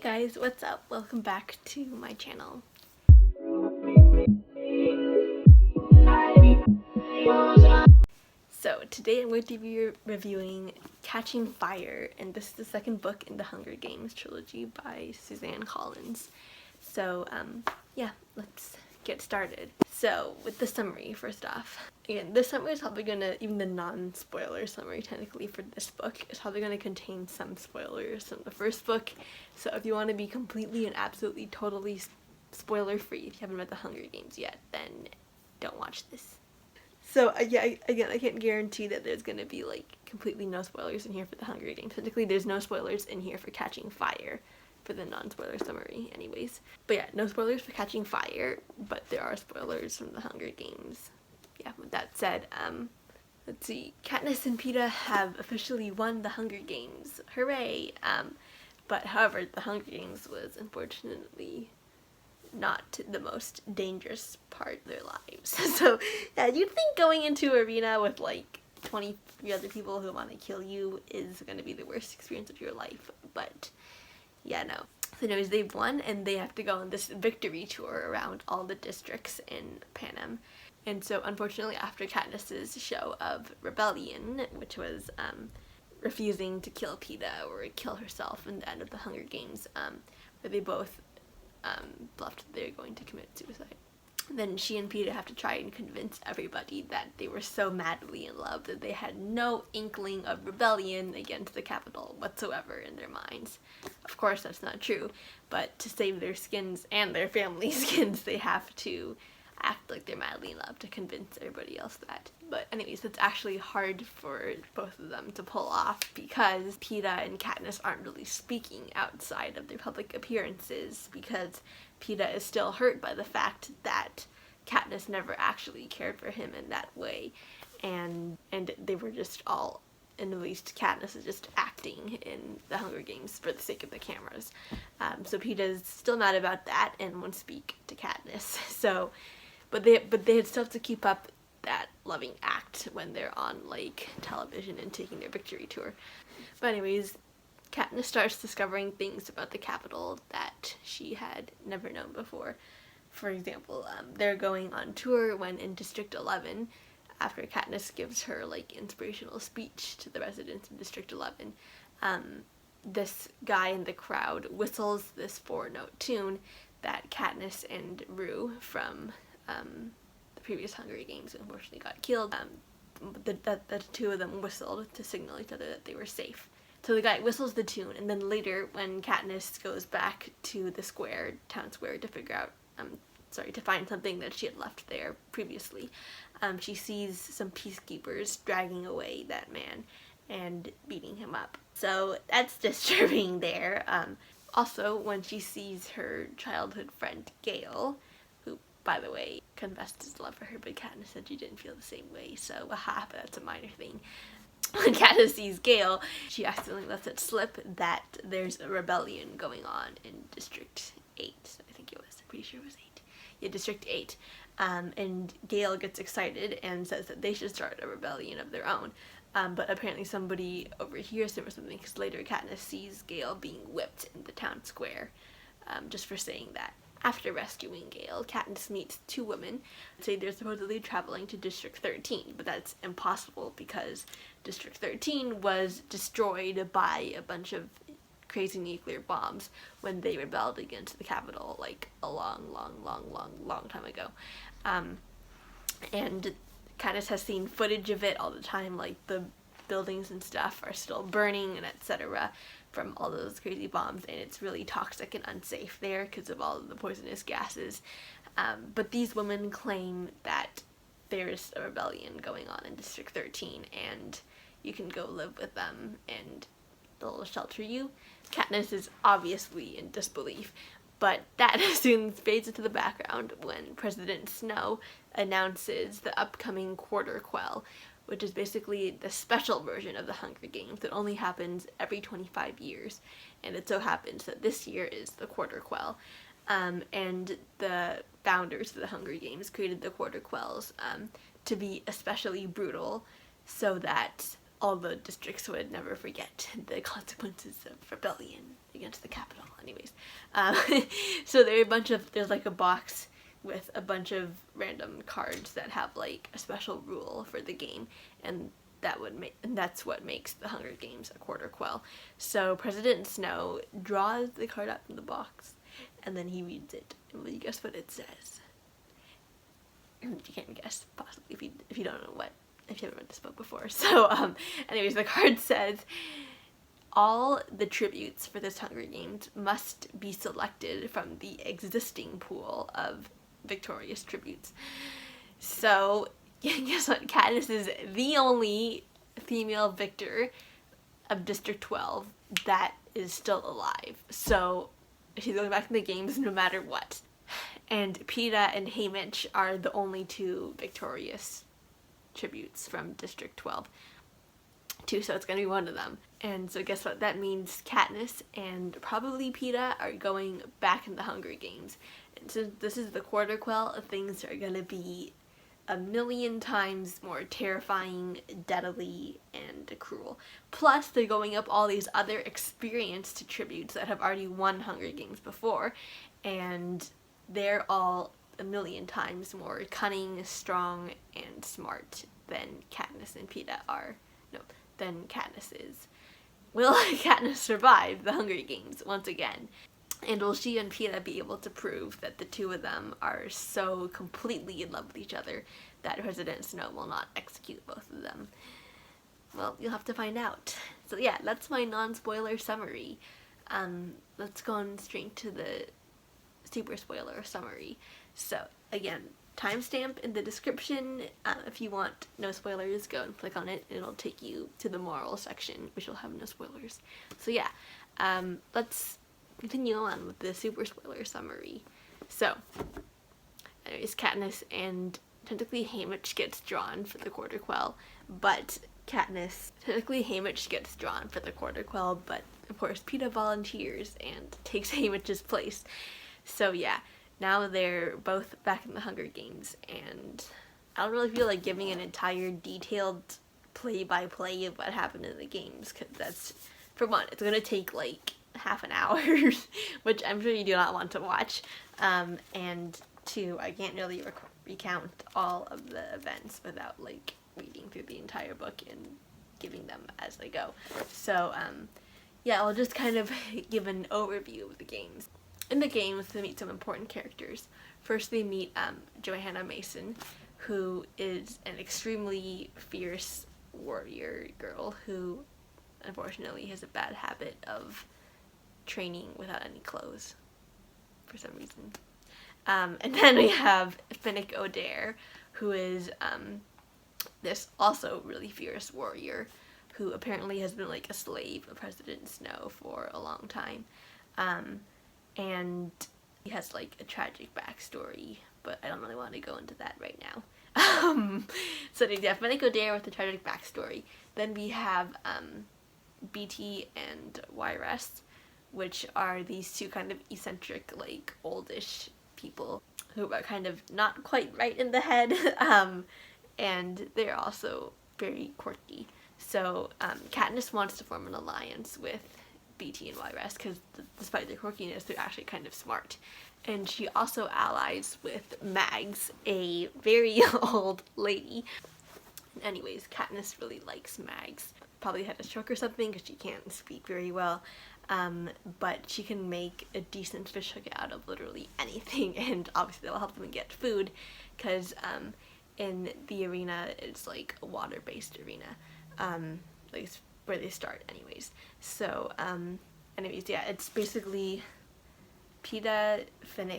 Hey guys, what's up? Welcome back to my channel. So today I'm going to be reviewing Catching Fire, and this is the second book in the Hunger Games trilogy by Suzanne Collins. So yeah, let's get started. So with the summary, first off. Again, this summary is probably going to, even the non-spoiler summary technically for this book, is probably going to contain some spoilers from the first book. So if you want to be completely and absolutely totally spoiler-free, if you haven't read the Hunger Games yet, then don't watch this. So yeah, again, I can't guarantee that there's going to be like completely no spoilers in here for the Hunger Games. Technically, there's no spoilers in here for Catching Fire, for the non-spoiler summary anyways. But yeah, no spoilers for Catching Fire, but there are spoilers from the Hunger Games. Yeah, with that said, let's see, Katniss and Peeta have officially won the Hunger Games. Hooray! But however, the Hunger Games was unfortunately not the most dangerous part of their lives. So yeah, you'd think going into an arena with like 23 other people who want to kill you is going to be the worst experience of your life, but yeah, no. So anyways, they've won and they have to go on this victory tour around all the districts in Panem. And so unfortunately, after Katniss's show of rebellion, which was refusing to kill Peeta or kill herself in the end of the Hunger Games, where they both bluffed they're going to commit suicide. Then she and Peeta have to try and convince everybody that they were so madly in love that they had no inkling of rebellion against the capital whatsoever in their minds. Of course, that's not true, but to save their skins and their family skins, they have to act like they're madly in love to convince everybody else that. But anyways, that's actually hard for both of them to pull off because Peeta and Katniss aren't really speaking outside of their public appearances because Peeta is still hurt by the fact that Katniss never actually cared for him in that way, and they were just all, and at least Katniss is just acting in the Hunger Games for the sake of the cameras. So Peeta's still mad about that and won't speak to Katniss. So But they still have to keep up that loving act when they're on like television and taking their victory tour. But anyways, Katniss starts discovering things about the capital that she had never known before. For example, they're going on tour when in District 11, after Katniss gives her like inspirational speech to the residents of District 11, this guy in the crowd whistles this 4-note tune that Katniss and Rue from the previous Hunger Games unfortunately got killed. The two of them whistled to signal each other that they were safe. So the guy whistles the tune, and then later when Katniss goes back to the square, town square, to figure out, to find something that she had left there previously, she sees some peacekeepers dragging away that man and beating him up. So that's disturbing there. Also, when she sees her childhood friend Gale, by the way, confessed his love for her, but Katniss said she didn't feel the same way, so aha, but that's a minor thing. When Katniss sees Gale, she accidentally lets it slip that there's a rebellion going on in District 8, I think it was, I'm pretty sure it was 8. Yeah, District 8. And Gale gets excited and says that they should start a rebellion of their own. But apparently somebody overhears him or something, because later Katniss sees Gale being whipped in the town square, just for saying that. After rescuing Gale, Katniss meets two women who say they're supposedly traveling to District 13, but that's impossible because District 13 was destroyed by a bunch of crazy nuclear bombs when they rebelled against the capital like a long time ago. And Katniss has seen footage of it all the time, like the buildings and stuff are still burning and etc. from all those crazy bombs, and it's really toxic and unsafe there because of all of the poisonous gases. But these women claim that there's a rebellion going on in District 13 and you can go live with them and they'll shelter you. Katniss is obviously in disbelief, but that soon fades into the background when President Snow announces the upcoming Quarter Quell, which is basically the special version of the Hunger Games that only happens every 25 years. And it so happens that this year is the Quarter Quell. And the founders of the Hunger Games created the Quarter Quells to be especially brutal so that all the districts would never forget the consequences of rebellion against the capital. Anyways, so there's like a box with a bunch of random cards that have like a special rule for the game, and that's what makes the Hunger Games a quarter quell. So President Snow draws the card out from the box, and then he reads it. And will you guess what it says? You can't guess, possibly, if you don't know if you haven't read this book before. So, anyways, the card says, all the tributes for this Hunger Games must be selected from the existing pool of victorious tributes. So, guess what? Katniss is the only female victor of District 12 that is still alive. So, she's going back in the games no matter what. And Peeta and Haymitch are the only two victorious tributes from District 12 too, so it's gonna be one of them. And so guess what? That means Katniss and probably Peeta are going back in the Hunger Games. And since this is the quarter quell, things are gonna be a million times more terrifying, deadly, and cruel. Plus, they're going up all these other experienced tributes that have already won Hunger Games before, and they're all a million times more cunning, strong, and smart than Katniss and Peeta are. No, than Katniss is. Will Katniss survive the Hunger Games once again? And will she and Peeta be able to prove that the two of them are so completely in love with each other that President Snow will not execute both of them? Well, you'll have to find out. So yeah, that's my non-spoiler summary. Let's go on straight to the super spoiler summary. So again, timestamp in the description. If you want no spoilers, go and click on it. It'll take you to the moral section, which will have no spoilers. So yeah, let's continue on with the super spoiler summary. So, anyways, Katniss and technically Haymitch gets drawn for the quarter quell, but of course Peeta volunteers and takes Haymitch's place. So yeah, now they're both back in the Hunger Games, and I don't really feel like giving an entire detailed play-by-play of what happened in the games, because that's, for one, it's gonna take like half an hour, which I'm sure you do not want to watch, and two, I can't really recount all of the events without like reading through the entire book and giving them as they go. So yeah, I'll just kind of give an overview of the games. In the games, they meet some important characters. First, they meet Johanna Mason, who is an extremely fierce warrior girl who unfortunately has a bad habit of training without any clothes for some reason. And then we have Finnick Odair, who is this also really fierce warrior who apparently has been like a slave of President Snow for a long time. And he has like a tragic backstory, but I don't really want to go into that right now. So yeah, Finnick Odair with the tragic backstory. Then we have BT and Yrest, which are these two kind of eccentric, like oldish people who are kind of not quite right in the head, and they're also very quirky. So Katniss wants to form an alliance with BT and Yrest because despite their quirkiness, they're actually kind of smart. And she also allies with Mags, a very old lady. Anyways, Katniss really likes Mags. Probably had a stroke or something because she can't speak very well. But she can make a decent fish hook out of literally anything, and obviously that'll help them get food because in the arena it's like a water-based arena, at least where they start anyways. So anyways, yeah, it's basically Katniss,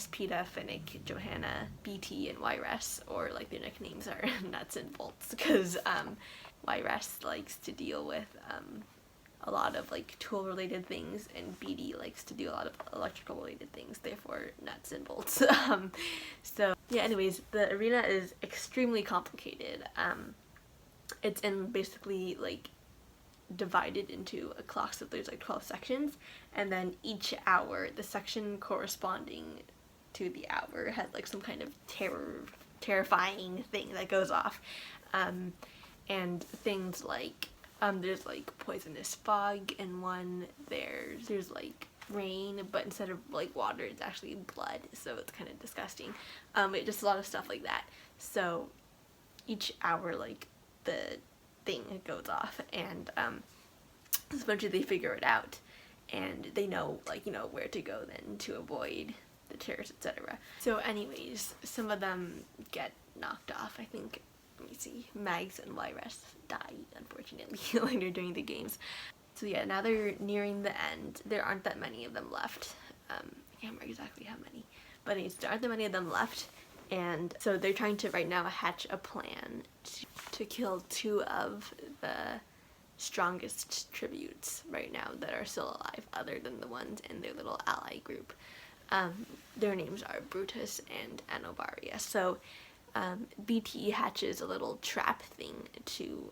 Peeta, Finnick, Johanna, BT, and Yrest, or like their nicknames are Nuts and Bolts, because Yrest likes to deal with a lot of like tool related things, and BT likes to do a lot of electrical related things, therefore Nuts and Bolts. So yeah, anyways, the arena is extremely complicated. It's in basically like divided into a clock, so there's like 12 sections, and then each hour, the section corresponding to the hour has like some kind of terrifying thing that goes off. and things like there's like poisonous fog in one, there's like rain, but instead of like water it's actually blood, so it's kind of disgusting. Just a lot of stuff like that. So each hour like the thing goes off, and eventually they figure it out, and they know, like, you know, where to go then to avoid the terrors, etc. So anyways, some of them get knocked off. I think, let me see, Mags and Lyres die, unfortunately, later during the games. So yeah, now they're nearing the end. There aren't that many of them left. I can't remember exactly how many, but anyways, there aren't that many of them left, and so they're trying to right now hatch a plan to kill 2 of the strongest tributes right now that are still alive, other than the ones in their little ally group. Their names are Brutus and Anobaria. So BT hatches a little trap thing to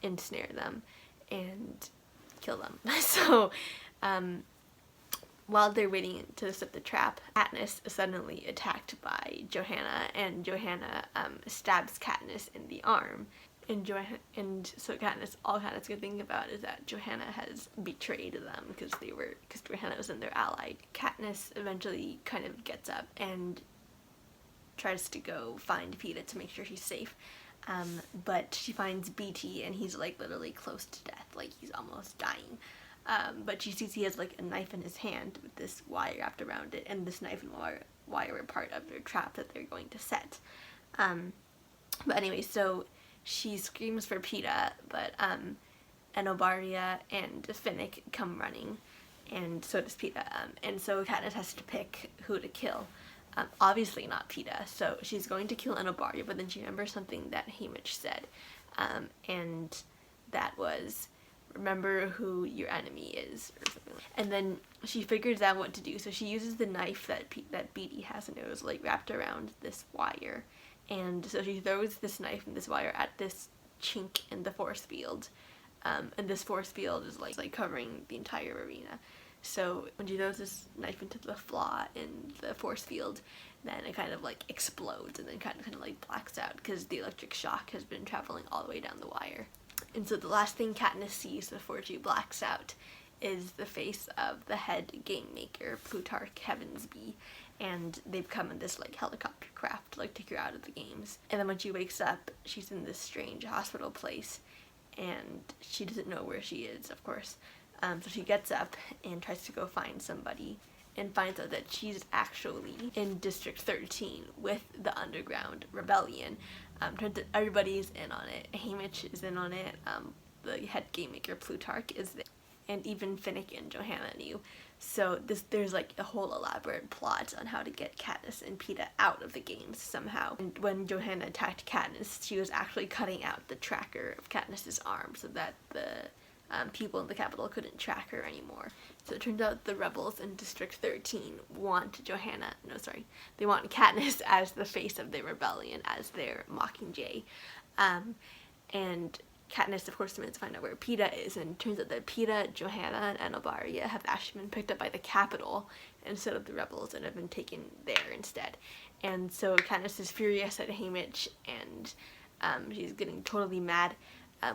ensnare them and kill them. So while they're waiting to set the trap, Katniss is suddenly attacked by Johanna, and Johanna stabs Katniss in the arm. And so all Katniss could think about is that Johanna has betrayed them because Johanna was in their ally. Katniss eventually kind of gets up and tries to go find Peeta to make sure she's safe, but she finds BT, and he's like literally close to death, like he's almost dying. But she sees he has like a knife in his hand with this wire wrapped around it, and this knife and wire are part of their trap that they're going to set. But anyway, so she screams for Peeta, but Anobaria and Finnick come running, and so does Peeta. And so Katniss has to pick who to kill. Obviously not Peeta, so she's going to kill Anobaria, but then she remembers something that Haymitch said, and that was, remember who your enemy is, or something like that. And then she figures out what to do, so she uses the knife that BT has, and it was like wrapped around this wire. And so she throws this knife and this wire at this chink in the force field, and this force field is like covering the entire arena. So when she throws this knife into the flaw in the force field, then it kind of like explodes and then kind of like blacks out because the electric shock has been traveling all the way down the wire. And so the last thing Katniss sees before she blacks out is the face of the head game maker, Plutarch Heavensby, and they've come in this like helicopter craft to like take her out of the games. And then when she wakes up, she's in this strange hospital place, and she doesn't know where she is, of course. So she gets up and tries to go find somebody, and finds out that she's actually in District 13 with the Underground Rebellion. Turns out everybody's in on it. Haymitch is in on it, the head game maker Plutarch is there, and even Finnick and Johanna knew. So there's like a whole elaborate plot on how to get Katniss and Peeta out of the games somehow. And when Johanna attacked Katniss, she was actually cutting out the tracker of Katniss's arm so that the people in the capital couldn't track her anymore. So it turns out the rebels in District 13 want they want Katniss as the face of their rebellion, as their Mockingjay. And Katniss, of course, demands to find out where Peeta is, and it turns out that Peeta, Johanna, and Anobaria have actually been picked up by the capital instead of the rebels, and have been taken there instead. And so Katniss is furious at Haymitch, and she's getting totally mad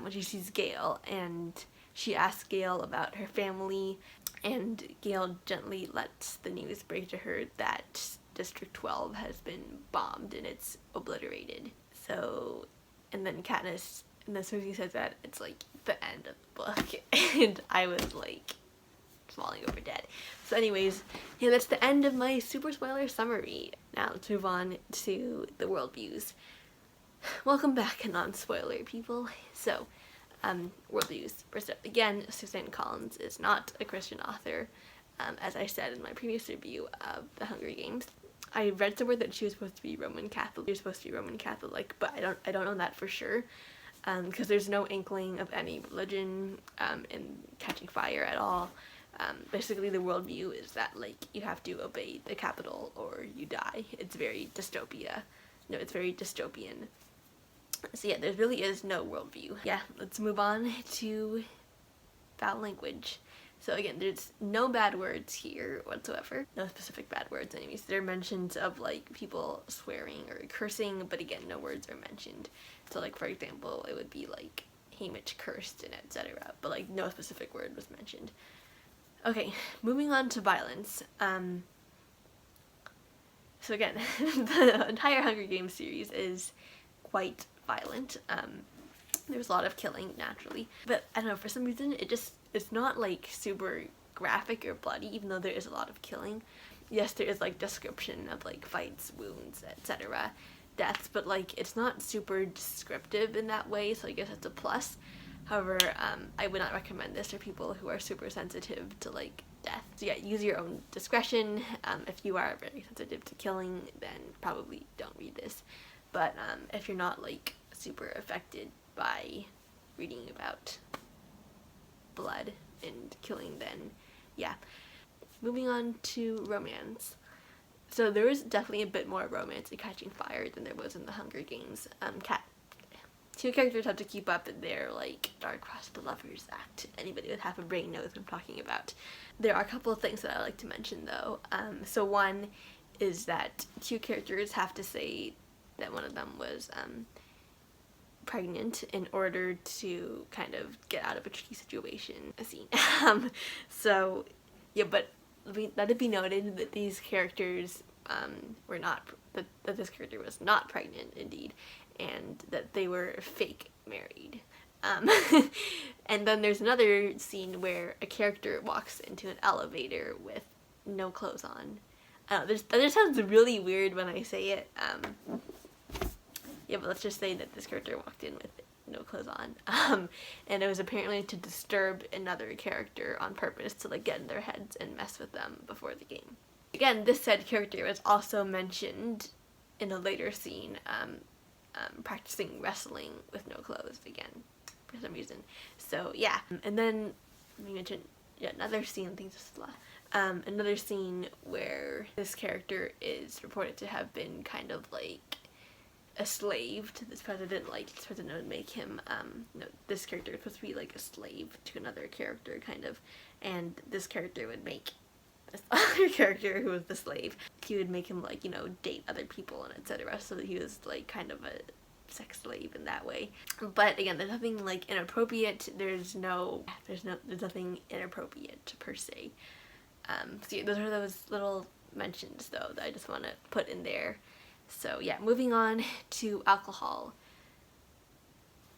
when she sees Gale, and she asks Gale about her family, and Gale gently lets the news break to her that District 12 has been bombed and it's obliterated. So, and then Susie says that it's like the end of the book, and I was like falling over dead. So anyways, yeah, that's the end of my super spoiler summary. Now let's move on to the worldviews. Welcome back, non-spoiler people. So, worldviews. First up, again, Suzanne Collins is not a Christian author, as I said in my previous review of The Hunger Games. I read somewhere that she was supposed to be Roman Catholic, but I don't know that for sure, because there's no inkling of any religion in Catching Fire at all. Basically, the worldview is that like you have to obey the capital or you die. It's very dystopian. So yeah, there really is no worldview. Yeah, let's move on to foul language. So again, there's no bad words here whatsoever. No specific bad words anyways. There are mentions of like people swearing or cursing, but again, no words are mentioned. So like for example, it would be like Haymitch cursed and etc. But like no specific word was mentioned. Okay, moving on to violence. So again, the entire Hunger Games series is quite violent. There's a lot of killing, naturally. But I don't know, for some reason, it's not like super graphic or bloody, even though there is a lot of killing. Yes, there is like description of like fights, wounds, etc., deaths, but like it's not super descriptive in that way, so I guess that's a plus. However, I would not recommend this for people who are super sensitive to like death. So yeah, use your own discretion. If you are very sensitive to killing, then probably don't read this. But if you're not like super affected by reading about blood and killing, then yeah. Moving on to romance. So there is definitely a bit more romance in Catching Fire than there was in the Hunger Games. Two characters have to keep up their like star-crossed lovers act. Anybody with half a brain knows what I'm talking about. There are a couple of things that I like to mention though. So one is that two characters have to say that one of them was pregnant in order to kind of get out of a tricky situation. So yeah, but let it be noted that these characters were not, that this character was not pregnant indeed, and that they were fake married. And then there's another scene where a character walks into an elevator with no clothes on. That just sounds really weird when I say it. Yeah, but let's just say that this character walked in with no clothes on. And it was apparently to disturb another character on purpose, to like get in their heads and mess with them before the game. Again, this said character was also mentioned in a later scene, practicing wrestling with no clothes again, for some reason. So yeah, and then we mentioned another scene, I think this is another scene where this character is reported to have been kind of like a slave to this president. Like this president would make him, this character is supposed to be like a slave to another character kind of, and this character would make this other character who was the slave, he would make him like, date other people and etc. So that he was like kind of a sex slave in that way. But again, there's nothing like inappropriate. There's nothing inappropriate per se. So yeah, those are those little mentions though that I just want to put in there. So yeah, moving on to alcohol.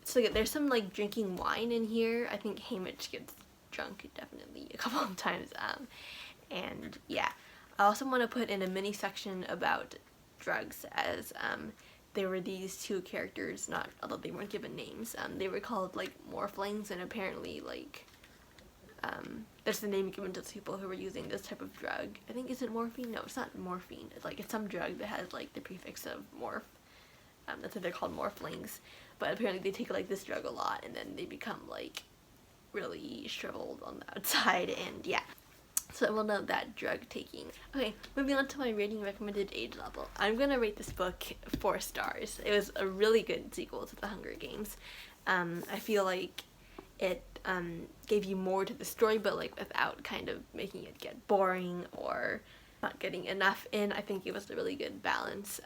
So yeah, there's some like drinking wine in here. I think Haymitch gets drunk definitely a couple of times. And yeah, I also want to put in a mini section about drugs, as there were these two characters, although they weren't given names, they were called like morphlings, and apparently like that's the name given to people who were using this type of drug. I think, is it morphine? No, it's not morphine. It's some drug that has like the prefix of morph. That's why they're called morphlings. But apparently they take like this drug a lot, and then they become like really shriveled on the outside, and yeah. So I will note that drug taking. Okay, moving on to my rating recommended age level. I'm gonna rate this book 4 stars. It was a really good sequel to The Hunger Games. I feel like it gave you more to the story, but like without kind of making it get boring or not getting enough in. I think it was a really good balance.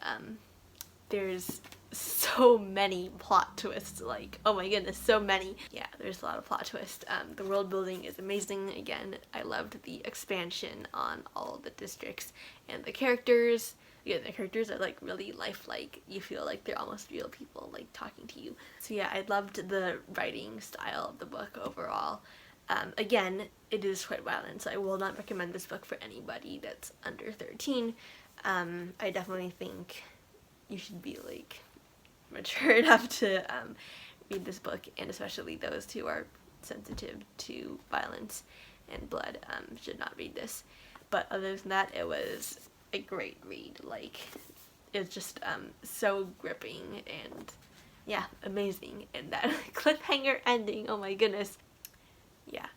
There's so many plot twists, like, oh my goodness, so many. Yeah, there's a lot of plot twists. The world building is amazing. Again, I loved the expansion on all the districts, and the characters. Yeah, the characters are like really lifelike. You feel like they're almost real people like talking to you. So yeah, I loved the writing style of the book overall. Again, it is quite violent, so I will not recommend this book for anybody that's under 13. I definitely think you should be like mature enough to read this book, and especially those who are sensitive to violence and blood should not read this. But other than that, it was a great read. Like, it's just so gripping and yeah, amazing. And that cliffhanger ending, oh my goodness. Yeah,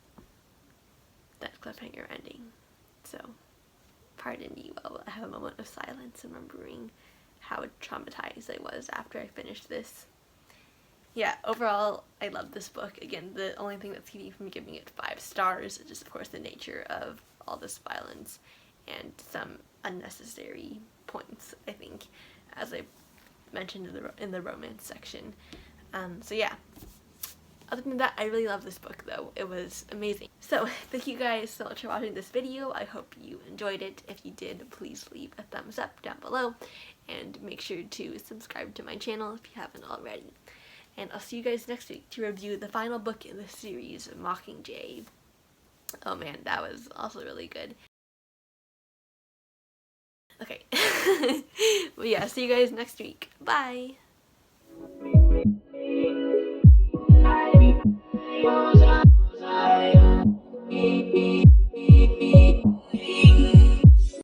that cliffhanger ending. So pardon me while I have a moment of silence, remembering how traumatized I was after I finished this. yeah, overall, I love this book. Again, the only thing that's keeping me from giving it 5 stars is just, of course, the nature of all this violence and some unnecessary points, I think, as I mentioned in the romance section. So yeah. Other than that, I really love this book, though. It was amazing. So, thank you guys so much for watching this video. I hope you enjoyed it. If you did, please leave a thumbs up down below. And make sure to subscribe to my channel if you haven't already. And I'll see you guys next week to review the final book in the series, Mockingjay. Oh man, that was also really good. Okay. But yeah, see you guys next week. Bye!